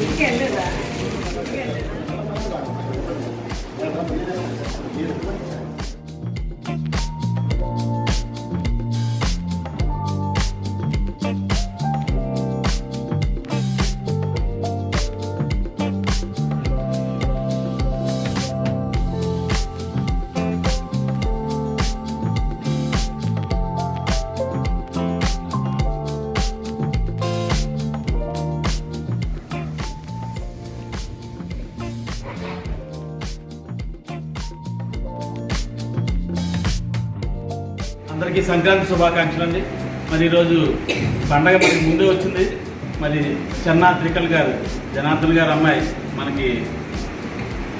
ఇంకెళ్ళదా అందరికీ సంక్రాంతి శుభాకాంక్షలు అండి. మరి ఈరోజు పండగ మనకి ముందే వచ్చింది. మరి చెన్నా త్రికల్ గారు, జనార్దన్ గారు అమ్మాయి మనకి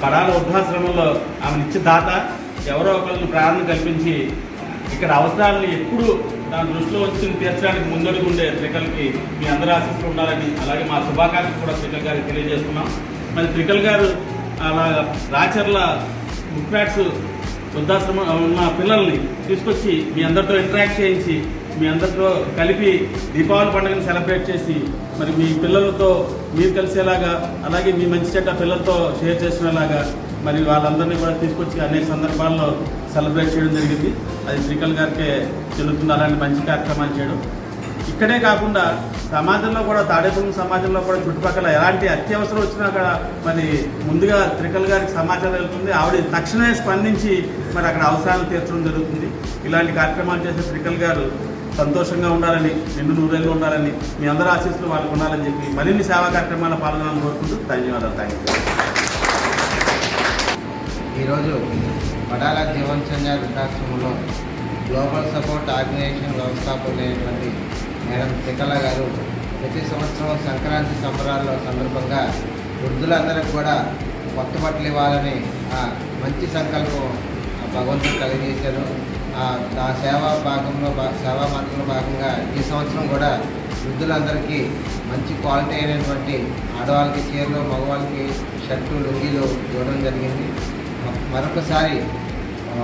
పడాల వృద్ధాశ్రమంలో ఆమె నిత్య దాత. ఎవరో ఒకరిని ప్రారంభం కల్పించి ఇక్కడ అవసరాలను ఎప్పుడు దాని దృష్టిలో వచ్చి తీర్చడానికి ముందడుగు ఉండే త్రికల్కి మీ అందరూ ఆశీస్సులు ఉండాలని, అలాగే మా శుభాకాంక్షలు కూడా త్రికల్ గారికి తెలియజేస్తున్నాం. మరి త్రికల్ గారు అలా రాచర్ల ముక్రాట్స్ వృద్ధాశ్రమం ఉన్న పిల్లల్ని తీసుకొచ్చి మీ అందరితో ఇంటరాక్ట్ చేయించి మీ అందరితో కలిపి దీపావళి పండుగను సెలబ్రేట్ చేసి మరి మీ పిల్లలతో మీరు కలిసేలాగా, అలాగే మీ మంచి చెడ్డ పిల్లలతో షేర్ చేసుకునేలాగా మరి వాళ్ళందరినీ కూడా తీసుకొచ్చి అనేక సందర్భాల్లో సెలబ్రేట్ చేయడం జరిగింది. అది త్రికల్ గారికే చెల్లుతుంది అలాంటి మంచి కార్యక్రమాలు చేయడం. ఇక్కడే కాకుండా సమాజంలో కూడా, తాడేపల్లి సమాజంలో కూడా చుట్టుపక్కల ఎలాంటి అత్యవసరం వచ్చినా కూడా మరి ముందుగా త్రికల్ గారికి సమాచారం వెళ్తుంది. ఆవిడ తక్షణమే స్పందించి మరి అక్కడ అవసరాలను తీర్చడం జరుగుతుంది. ఇలాంటి కార్యక్రమాలు చేసే త్రికల్ గారు సంతోషంగా ఉండాలని, నిండు నూరేళ్ళు ఉండాలని, మీ అందరూ ఆశీస్సులు వాళ్ళకు ఉండాలని చెప్పి మరిన్ని సేవా కార్యక్రమాల పాల్గొనాలని కోరుకుంటూ ధన్యవాదాలు. Thank you. ఈరోజు పడాల జీవన్ సంజయ్ వృద్ధాశ్రమంలో గ్లోబల్ సపోర్ట్ ఆర్గనైజేషన్ వ్యవస్థాపకులైనటువంటి మేడం త్రికల గారు ప్రతి సంవత్సరం సంక్రాంతి సంబరాల్లో సందర్భంగా వృద్ధులందరికీ కూడా కొత్త బట్టలు ఇవ్వాలని మంచి సంకల్పం భగవంతుడు కలిగజేశారు. ఆ సేవా మార్గంలో భాగంగా ఈ సంవత్సరం కూడా వృద్ధులందరికీ మంచి క్వాలిటీ అయినటువంటి ఆడవాళ్ళకి చీరలు, మగవాళ్ళకి షర్టు, లుంగీలు ఇవ్వడం జరిగింది. మరొకసారి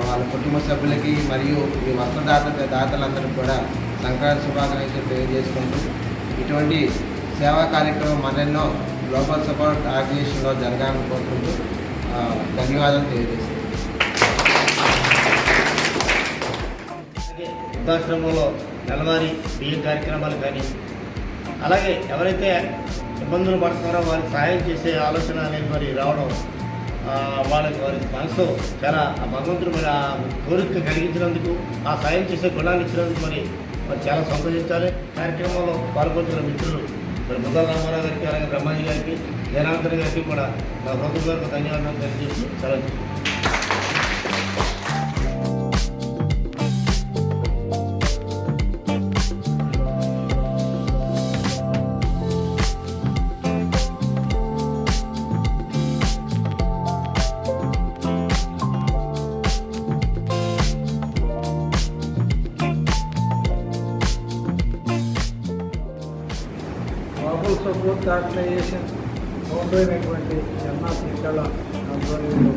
వాళ్ళ కుటుంబ సభ్యులకి మరియు ఈ దాతలందరికీ కూడా సంక్రాంతి శుభాకాంక్షలు తెలియజేసుకుంటూ ఇటువంటి సేవా కార్యక్రమం మరెన్నో గ్లోబల్ సపోర్ట్ ఆర్గనైజేషన్లో జరగాలని కోరుకుంటూ ధన్యవాదాలు తెలియజేస్తున్నాను. వృద్ధాశ్రమంలో నెలవారీ బియ్యం కార్యక్రమాలు కానీ, అలాగే ఎవరైతే ఇబ్బందులు పడుతున్నారో వారికి సహాయం చేసే ఆలోచన అనేది మరి రావడం, వారి మనసు చాలా భగవంతుడు మరి ఆ కోరిక కలిగించినందుకు, ఆ సాయం చేసే గుణాలు ఇచ్చినందుకు మరి చాలా సంతోషించాలి. కార్యక్రమంలో పాల్గొంటున్న మిత్రులు మరి ముద్దల రామారావు గారికి, అలాగే బ్రహ్మాజీ గారికి, జనార్దన్ గారికి కూడా నా హృదయపూర్వక ధన్యవాదాలు తెలియజేస్తూ సెలవు. గ్లోబల్ సపోర్ట్ ఆర్గనైజేషన్ ఫౌండర్ అయినటువంటి చెన్నా త్రికల ఆధ్వర్యంలో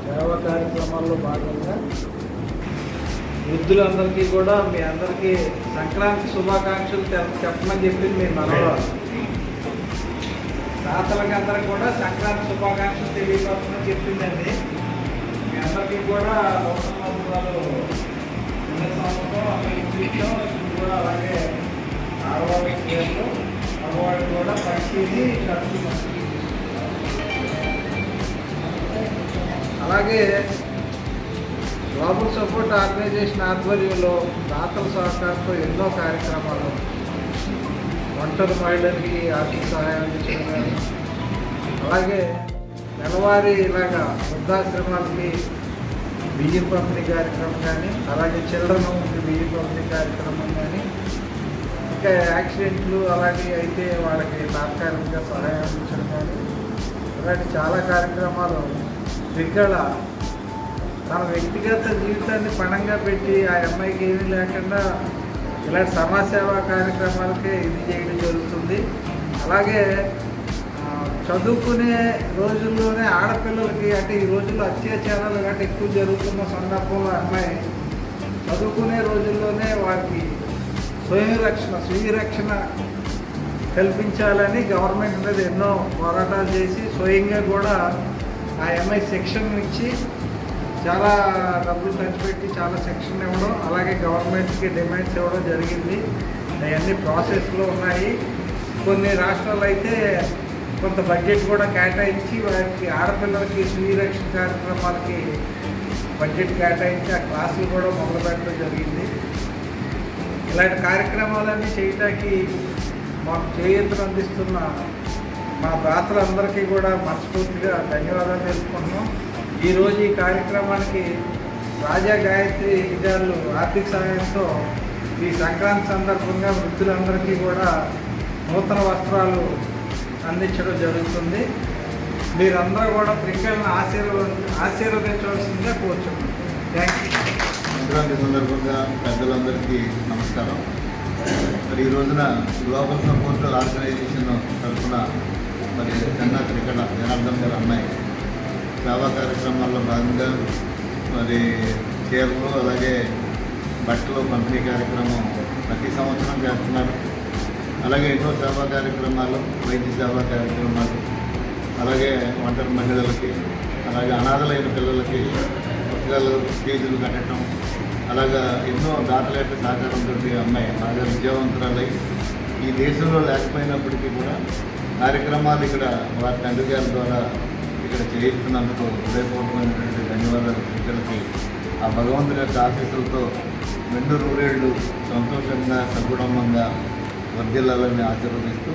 సేవా కార్యక్రమాల్లో భాగంగా వృద్ధులందరికీ కూడా మీ అందరికీ సంక్రాంతి శుభాకాంక్షలు చెప్పమని చెప్పింది మీ మనవరాలు. దాతలకి అందరికి కూడా సంక్రాంతి శుభాకాంక్షలు తెలియపరచమని చెప్పిందండి. మీ అందరికీ కూడా సంవత్సరాలు కూడా అలాగే ఆడవాళ్ళ చీరలు, మగవాళ్ళకి కూడా పట్టిది షర్టు. అలాగే గ్లోబల్ సపోర్ట్ ఆర్గనైజేషన్ ఆధ్వర్యంలో దాతల సహకారంతో ఎన్నో కార్యక్రమాలు, ఒంటరి మహిళలకి ఆర్థిక సహాయం అందించడం కానీ, అలాగే నెలవారీ ఇలాగా వృద్ధాశ్రమాలకి బియ్యం పంపిణీ కార్యక్రమం కానీ, అలాగే చిల్డ్రన్ హోమ్కి బియ్యం పంపిణీ కార్యక్రమం కానీ, ఇంకా యాక్సిడెంట్లు అలాంటివి అయితే వాళ్ళకి తాత్కాలికంగా సహాయం అందించడం కానీ, ఇలాంటి చాలా కార్యక్రమాలు త్రికల తన వ్యక్తిగత జీవితాన్ని పణంగా పెట్టి ఆ అమ్మాయికి ఏమీ లేకుండా ఇలాంటి సమాజ సేవా కార్యక్రమాలకే ఇది చేయడం జరుగుతుంది. అలాగే చదువుకునే రోజుల్లోనే ఆడపిల్లలకి అంటే ఈ రోజుల్లో అత్యాచారాలు గట్రా ఎక్కువ జరుగుతున్న సందర్భంలో అమ్మాయి చదువుకునే రోజుల్లోనే వారికి స్వీయ రక్షణ కల్పించాలని గవర్నమెంట్ మీద ఎన్నో పోరాటాలు చేసి స్వయంగా కూడా ఆ అమ్మాయి సెక్షన్ ఇచ్చి చాలా డబ్బులు ఖర్చు పెట్టి చాలా సెక్షన్ ఇవ్వడం, అలాగే గవర్నమెంట్కి డిమాండ్స్ ఇవ్వడం జరిగింది. అవన్నీ ప్రాసెస్లో ఉన్నాయి. కొన్ని రాష్ట్రాలు అయితే కొంత బడ్జెట్ కూడా కేటాయించి వారికి ఆడపిల్లలకి స్వీయ రక్షణ కార్యక్రమాలకి బడ్జెట్ కేటాయించి ఆ క్లాసులు కూడా మొదలుపెట్టడం జరిగింది. ఇలాంటి కార్యక్రమాలన్నీ చేయడానికి మాకు చేయూతను అందిస్తున్న మా దాతలందరికీ కూడా మనస్ఫూర్తిగా ధన్యవాదాలు తెలుపుకుంటున్నాం. ఈరోజు ఈ కార్యక్రమానికి రాజా గాయత్రి విద్యార్థులు ఆర్థిక సహాయంతో ఈ సంక్రాంతి సందర్భంగా వృద్ధులందరికీ కూడా నూతన వస్త్రాలు అందించడం జరుగుతుంది. మీరందరూ కూడా త్రికల్ని ఆశీర్వదించవలసిందిగా కోరుచున్నాం. Thank you. సంక్రాంతి సందర్భంగా పెద్దలందరికీ నమస్కారం. మరి ఈ రోజున గ్లోబల్ సపోర్ట్ ఆర్గనైజేషన్ తరఫున మరి చెన్నా త్రికళ జనార్దన్ గారు అమ్మాయి సేవా కార్యక్రమాల్లో భాగంగా మరి చీరలు అలాగే బట్టలు పంపిణీ కార్యక్రమం ప్రతి సంవత్సరం చేస్తున్నారు. అలాగే ఎన్నో సేవా కార్యక్రమాలు, వైద్య సేవా కార్యక్రమాలు, అలాగే ఒంటరి మహిళలకి, అలాగే అనాథలైన పిల్లలకి పుస్తకాలు ఫీజులు కట్టడం, అలాగా ఎన్నో దాతల యొక్క సహకారంతో అమ్మాయి బాగా విద్యావంతురాలై ఈ దేశంలో లేకపోయినప్పటికీ కూడా కార్యక్రమాలు ఇక్కడ వారి తండ్రి గారి ద్వారా ఇక్కడ చేయిస్తున్నందుకు హృదయపూర్వకమైనటువంటి ధన్యవాదాలు. పిల్లలకి ఆ భగవంతుని యొక్క ఆశీస్సులతో మెండు నూరేళ్లు సంతోషంగా సద్గుణంగా వర్ధిల్లాలని ఆశీర్వదిస్తూ